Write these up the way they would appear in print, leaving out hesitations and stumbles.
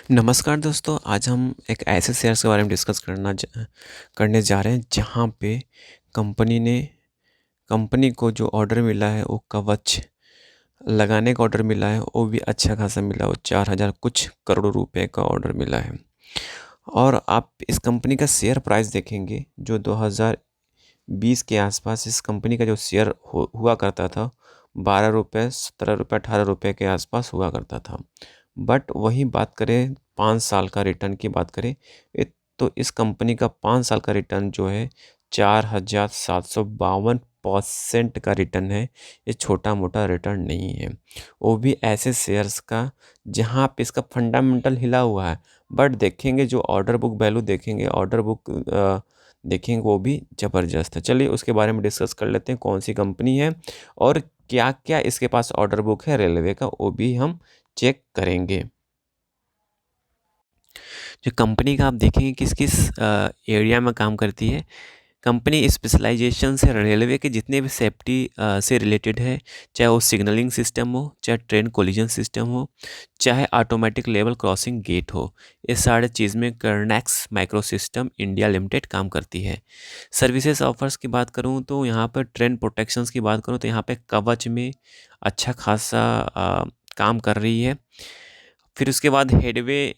नमस्कार दोस्तों, आज हम एक ऐसे शेयर्स के बारे में डिस्कस करने जा रहे हैं जहाँ पे कंपनी ने कंपनी को जो ऑर्डर मिला है वो कवच लगाने का ऑर्डर मिला है, वो भी अच्छा खासा मिला। वो 4,000 कुछ करोड़ रुपए का ऑर्डर मिला है। और आप इस कंपनी का शेयर प्राइस देखेंगे जो 2020 के आसपास इस कंपनी का जो शेयर हुआ करता था, 12 रुपये, 17 रुपये, 18 रुपये के आसपास हुआ करता था। बट वही बात करें 5 साल का रिटर्न की बात करें, तो इस कंपनी का 5 साल का रिटर्न जो है 4,752% का रिटर्न है। ये छोटा मोटा रिटर्न नहीं है, वो भी ऐसे शेयर्स का जहाँ पे इसका फंडामेंटल हिला हुआ है। बट देखेंगे जो ऑर्डर बुक वैल्यू देखेंगे, ऑर्डर बुक देखेंगे, वो भी ज़बरदस्त है। चलिए उसके बारे में डिस्कस कर लेते हैं, कौन सी कंपनी है और क्या क्या इसके पास ऑर्डर बुक है रेलवे का, वो भी हम चेक करेंगे। जो कंपनी का आप देखेंगे किस किस एरिया में काम करती है। कंपनी स्पेशलाइजेशन से रेलवे के जितने भी सेफ्टी से रिलेटेड है, चाहे वो सिग्नलिंग सिस्टम हो, चाहे ट्रेन कोलिजन सिस्टम हो, चाहे ऑटोमेटिक लेवल क्रॉसिंग गेट हो, ये सारे चीज़ में कर्नेक्स माइक्रो सिस्टम इंडिया लिमिटेड काम करती है। सर्विसेज ऑफर्स की बात करूँ तो यहाँ पर ट्रेन प्रोटेक्शंस की बात करूँ तो यहाँ पे कवच में अच्छा खासा काम कर रही है। फिर उसके बाद हेडवे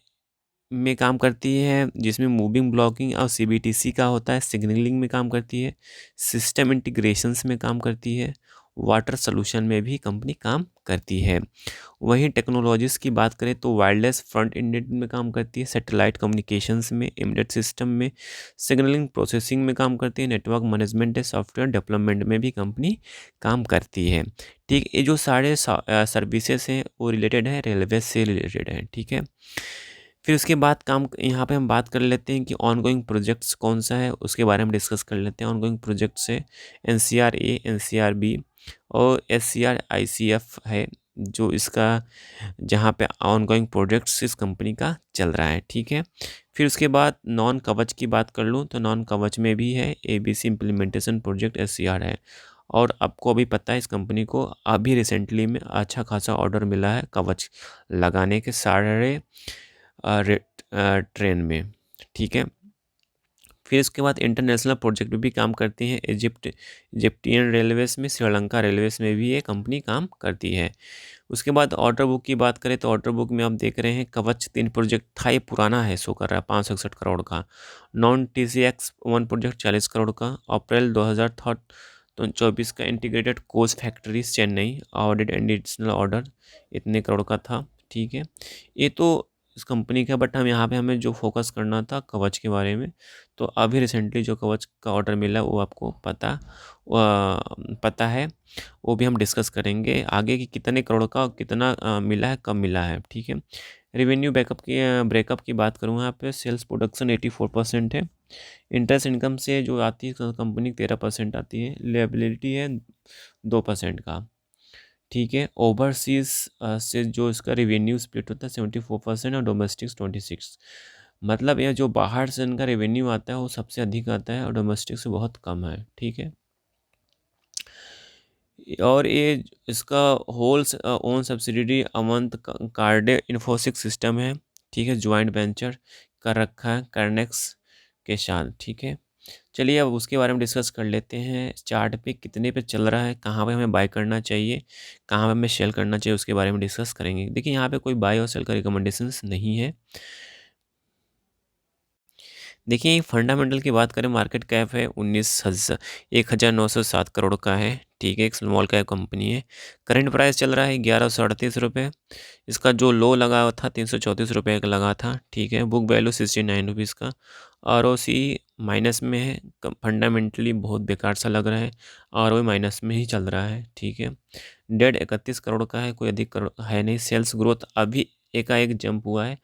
में काम करती है, जिसमें मूविंग ब्लॉकिंग और सीबीटीसी का होता है। सिग्नलिंग में काम करती है, सिस्टम इंटीग्रेशंस में काम करती है, वाटर सोल्यूशन में भी कंपनी काम करती है। वहीं टेक्नोलॉजीज़ की बात करें तो वायरलेस फ्रंट एंड में काम करती है, सैटेलाइट कम्युनिकेशंस में, एम्बेडेड सिस्टम में, सिग्नलिंग प्रोसेसिंग में काम करती है, नेटवर्क मैनेजमेंट, सॉफ्टवेयर डेवलपमेंट में भी कंपनी काम करती है। ठीक, ये जो सारे सर्विसेज हैं वो रिलेटेड है, रेलवे से रिलेटेड है। ठीक है, फिर उसके बाद काम यहाँ पे हम बात कर लेते हैं कि ऑनगोइंग प्रोजेक्ट्स कौन सा है, उसके बारे में डिस्कस कर लेते हैं। ऑनगोइंग प्रोजेक्ट से NCR-A, NCR-B और SCR-ICF है, जो इसका जहाँ पे ऑनगोइंग प्रोजेक्ट्स इस कंपनी का चल रहा है। ठीक है, फिर उसके बाद नॉन कवच की बात कर लूँ तो नॉन कवच में भी है ABC इम्प्लीमेंटेशन प्रोजेक्ट SCR है। और आपको अभी पता है इस कंपनी को अभी रिसेंटली में अच्छा खासा ऑर्डर मिला है कवच लगाने के सारे ट्रेन में। ठीक है, फिर इसके बाद इंटरनेशनल प्रोजेक्ट में भी काम करती हैं। इजिप्टियन रेलवेज में, श्रीलंका रेलवेज में भी ये कंपनी काम करती है। उसके बाद ऑर्डर बुक की बात करें तो ऑर्डर बुक में आप देख रहे हैं कवच 3 प्रोजेक्ट था, ये पुराना है, शो कर रहा है 561 करोड़ का। नॉन TCX 1 प्रोजेक्ट 40 करोड़ का, अप्रैल 2024 का integrated coach factories Chennai audit and additional order इतने करोड़ का था। ठीक है, ये तो इस कंपनी का, बट हम यहाँ पे हमें जो फोकस करना था कवच के बारे में, तो अभी रिसेंटली जो कवच का ऑर्डर मिला वो आपको पता है, वो भी हम डिस्कस करेंगे आगे कि कितने करोड़ का कितना मिला है, कब मिला है। ठीक है, रेवेन्यू ब्रेकअप की बात करूँ यहाँ पे सेल्स प्रोडक्शन 84% है, इंटरेस्ट इनकम से जो आती है कंपनी 13% आती है, लेबिलिटी है 2% का। ठीक है, ओवरसीज से जो इसका रेवेन्यू स्प्लिट होता है 74% और डोमेस्टिक्स 26। मतलब यह जो बाहर से इनका रेवेन्यू आता है वो सबसे अधिक आता है और डोमेस्टिक से बहुत कम है। ठीक है, और ये इसका होल ओन सब्सिडियरी अवंत कार्डे इन्फोसिस सिस्टम है। ठीक है, ज्वाइंट वेंचर कर रखा है कर्नेक्स के साथ। ठीक है, चलिए अब उसके बारे में डिस्कस कर लेते हैं। चार्ट पे कितने पे चल रहा है, कहाँ पे हमें बाय करना चाहिए, कहाँ पे हमें सेल करना चाहिए, उसके बारे में डिस्कस करेंगे। देखिए यहाँ पे कोई बाय और सेल का रिकमेंडेशंस नहीं है। देखिए फंडामेंटल की बात करें, मार्केट कैप है 19,907 करोड़ का है। ठीक है, एक स्मॉल कैप कंपनी है। करंट प्राइस चल रहा है 1138 रुपये। इसका जो लो लगा हुआ था 334 रुपये का लगा था। ठीक है, बुक वैल्यू 69 रुपीज़ का। ROC माइनस में है, फंडामेंटली बहुत बेकार सा लग रहा है। ROE माइनस में ही चल रहा है। ठीक है, डेट 31 करोड़ का है, कोई अधिक करोड़ है नहीं। सेल्स ग्रोथ अभी एकाएक जंप हुआ है,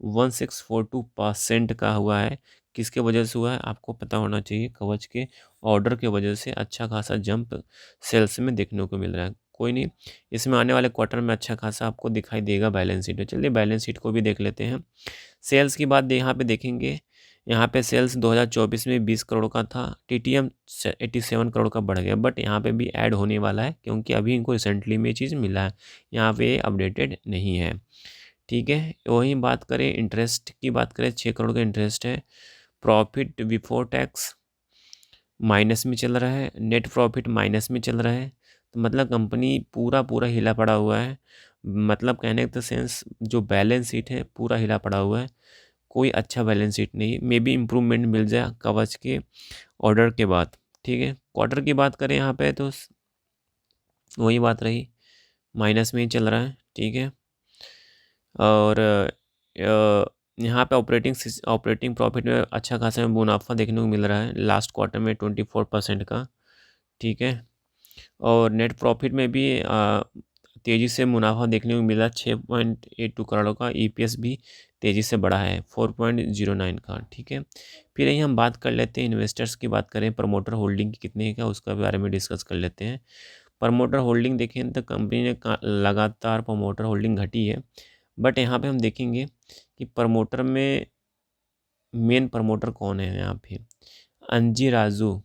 1642% का हुआ है। किसके वजह से हुआ है आपको पता होना चाहिए, कवच के ऑर्डर के वजह से अच्छा खासा जंप सेल्स में देखने को मिल रहा है। कोई नहीं, इसमें आने वाले क्वार्टर में अच्छा खासा आपको दिखाई देगा बैलेंस शीट में। चलिए बैलेंस शीट को भी देख लेते हैं। सेल्स की बात यहाँ पे देखेंगे, यहाँ पे सेल्स 2024 में 20 करोड़ का था, TTM 87 करोड़ का बढ़ गया। बट यहाँ पे भी ऐड होने वाला है क्योंकि अभी इनको रिसेंटली में ये चीज़ मिला है, यहाँ पे अपडेटेड नहीं है। ठीक है। वहीं बात करें इंटरेस्ट की, बात करें 6 करोड़ का इंटरेस्ट है। प्रॉफिट बिफोर टैक्स माइनस में चल रहा है, नेट प्रॉफिट माइनस में चल रहा है। तो मतलब कंपनी पूरा पूरा हिला पड़ा हुआ है। मतलब कहने का सेंस जो बैलेंस शीट है पूरा हिला पड़ा हुआ है। कोई अच्छा बैलेंस शीट नहीं, मे बी इम्प्रूवमेंट मिल जाए कवच के ऑर्डर के बाद। ठीक है, क्वार्टर की बात करें यहाँ पे तो वही बात रही, माइनस में ही चल रहा है। ठीक है, और यहाँ पे ऑपरेटिंग प्रॉफिट में अच्छा खासा मुनाफा देखने को मिल रहा है लास्ट क्वार्टर में 24% का। ठीक है, और नेट प्रॉफिट में भी तेज़ी से मुनाफा देखने को मिला, 6.82 करोड़ का। ईपीएस भी तेज़ी से बढ़ा है 4.09 का। ठीक है, फिर यही हम बात कर लेते हैं इन्वेस्टर्स की। बात करें प्रमोटर होल्डिंग की कितने का, उसका बारे में डिस्कस कर लेते हैं। प्रमोटर होल्डिंग देखें तो कंपनी ने लगातार प्रमोटर होल्डिंग घटी है। बट यहाँ पे हम देखेंगे कि प्रमोटर में मेन प्रमोटर कौन है यहाँ पे, अंजी राजू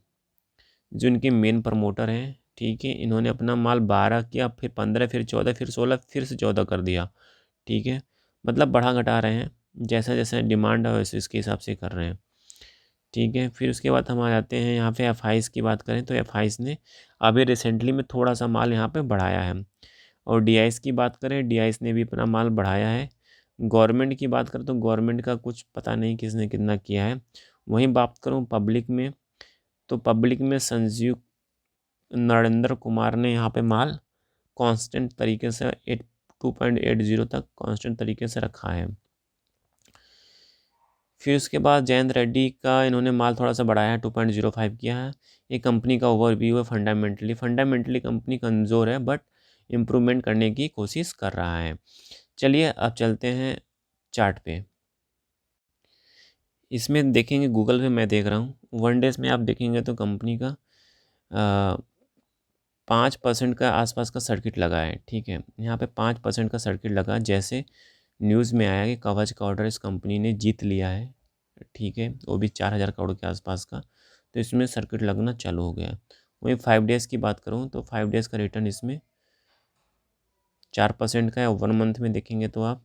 जो इनके मेन प्रमोटर हैं। ठीक है, इन्होंने अपना माल 12 किया, फिर 15, फिर 14, फिर 16, फिर से 14 कर दिया। ठीक है, मतलब बढ़ा घटा रहे हैं, जैसा जैसा डिमांड है वैसे इसके हिसाब से कर रहे हैं। ठीक है, फिर उसके बाद हम आ जाते हैं यहाँ पे एफ की बात करें तो एफ ने अभी रिसेंटली में थोड़ा सा माल यहाँ पे बढ़ाया है। और डी की बात करें, डी ने भी अपना माल बढ़ाया है। गवर्नमेंट की बात करें तो गवर्नमेंट का कुछ पता नहीं किसने कितना किया है। वहीं बात करूँ पब्लिक में, तो पब्लिक में संजीव नरेंद्र कुमार ने यहाँ पे माल कांस्टेंट तरीके से 2.80 तक कांस्टेंट तरीके से रखा है। फिर उसके बाद जयंत रेड्डी का इन्होंने माल थोड़ा सा बढ़ाया है, 2.05 किया है। ये कंपनी का ओवरव्यू है। फंडामेंटली कंपनी कमज़ोर है, बट इम्प्रूवमेंट करने की कोशिश कर रहा है। चलिए अब चलते हैं चार्ट पे। इसमें देखेंगे गूगल पे मैं देख रहा हूँ 1 डेज में आप देखेंगे तो कंपनी का 5% का आसपास का सर्किट लगा है। ठीक है, यहाँ पे 5% का सर्किट लगा, जैसे न्यूज़ में आया कि कवच का ऑर्डर इस कंपनी ने जीत लिया है। ठीक है, वो भी 4,000 करोड़ के आसपास का, तो इसमें सर्किट लगना चालू हो गया। वहीं 5 डेज़ की बात करूँ तो 5 डेज़ का रिटर्न इसमें 4% का है। 1 मंथ में देखेंगे तो आप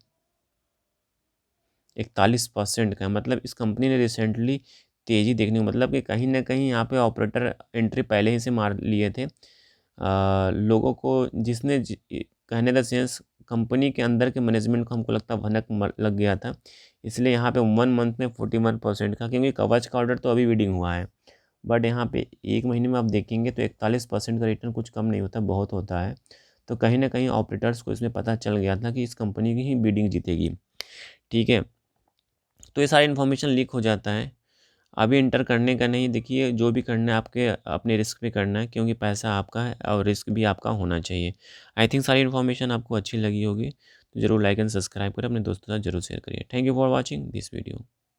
41% का है। मतलब इस कंपनी ने रिसेंटली तेज़ी देखने को, मतलब कि कहीं ना कहीं यहाँ पे ऑपरेटर एंट्री पहले ही से मार लिए थे। लोगों को जिसने कहने द सेंस कंपनी के अंदर के मैनेजमेंट को हमको लगता भनक लग गया था। इसलिए यहाँ पे 1 मंथ में 41% का, क्योंकि कवच का ऑर्डर तो अभी बिडिंग हुआ है। बट यहाँ पे 1 महीने में आप देखेंगे तो 41% का रिटर्न कुछ कम नहीं होता, बहुत होता है। तो कहीं ना कहीं ऑपरेटर्स को इसमें पता चल गया था कि इस कंपनी की ही बिडिंग जीतेगी। ठीक है, तो ये सारी इन्फॉर्मेशन लीक हो जाता है। अभी इंटर करने का नहीं, देखिए जो भी करना है आपके अपने रिस्क पे करना है, क्योंकि पैसा आपका है और रिस्क भी आपका होना चाहिए। आई थिंक सारी इन्फॉर्मेशन आपको अच्छी लगी होगी, तो ज़रूर लाइक एंड सब्सक्राइब करें, अपने दोस्तों के साथ जरूर शेयर करिए। Thank you for watching this video.